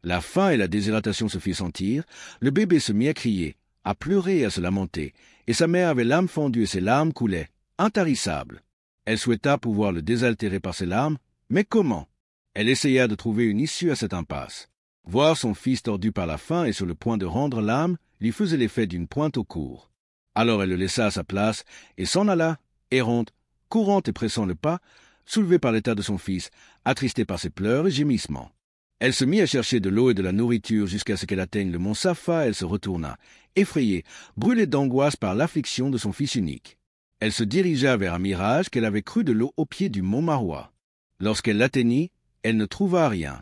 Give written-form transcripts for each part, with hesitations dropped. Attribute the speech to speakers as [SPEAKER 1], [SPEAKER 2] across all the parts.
[SPEAKER 1] La faim et la déshydratation se firent sentir, le bébé se mit à crier, à pleurer et à se lamenter, et sa mère avait l'âme fendue et ses larmes coulaient, intarissables. Elle souhaita pouvoir le désaltérer par ses larmes, mais comment? Elle essaya de trouver une issue à cette impasse. Voir son fils tordu par la faim et sur le point de rendre l'âme lui faisait l'effet d'une pointe au cours. Alors elle le laissa à sa place et s'en alla, errante, courant et pressant le pas, soulevée par l'état de son fils, attristée par ses pleurs et gémissements. Elle se mit à chercher de l'eau et de la nourriture jusqu'à ce qu'elle atteigne le mont Safa. Elle se retourna, effrayée, brûlée d'angoisse par l'affliction de son fils unique. Elle se dirigea vers un mirage qu'elle avait cru de l'eau au pied du mont Marwa. Lorsqu'elle l'atteignit, elle ne trouva rien.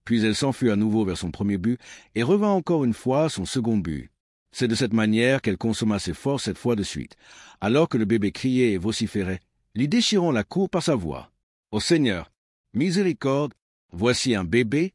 [SPEAKER 1] Puis elle s'enfuit à nouveau vers son premier but et revint encore une fois à son second but. C'est de cette manière qu'elle consomma ses forces 7 fois de suite, alors que le bébé criait et vociférait, lui déchirant la cour par sa voix. « Ô Seigneur, miséricorde, voici un bébé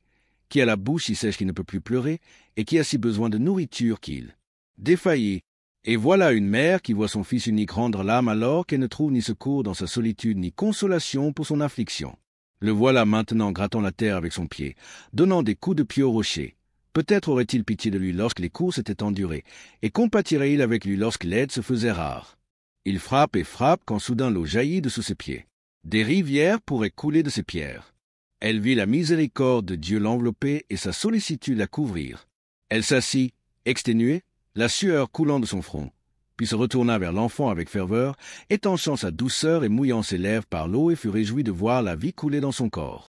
[SPEAKER 1] qui a la bouche si sèche qu'il ne peut plus pleurer et qui a si besoin de nourriture qu'il défaillit. Et voilà une mère qui voit son fils unique rendre l'âme alors qu'elle ne trouve ni secours dans sa solitude ni consolation pour son affliction. Le voilà maintenant grattant la terre avec son pied, donnant des coups de pied au rocher. Peut-être aurait-il pitié de lui lorsque les courses étaient endurées, et compatirait-il avec lui lorsque l'aide se faisait rare. Il frappe et frappe quand soudain l'eau jaillit de sous ses pieds. Des rivières pourraient couler de ses pierres. Elle vit la miséricorde de Dieu l'envelopper et sa sollicitude la couvrir. Elle s'assit, exténuée, la sueur coulant de son front, puis se retourna vers l'enfant avec ferveur, étanchant sa douceur et mouillant ses lèvres par l'eau et fut réjouie de voir la vie couler dans son corps.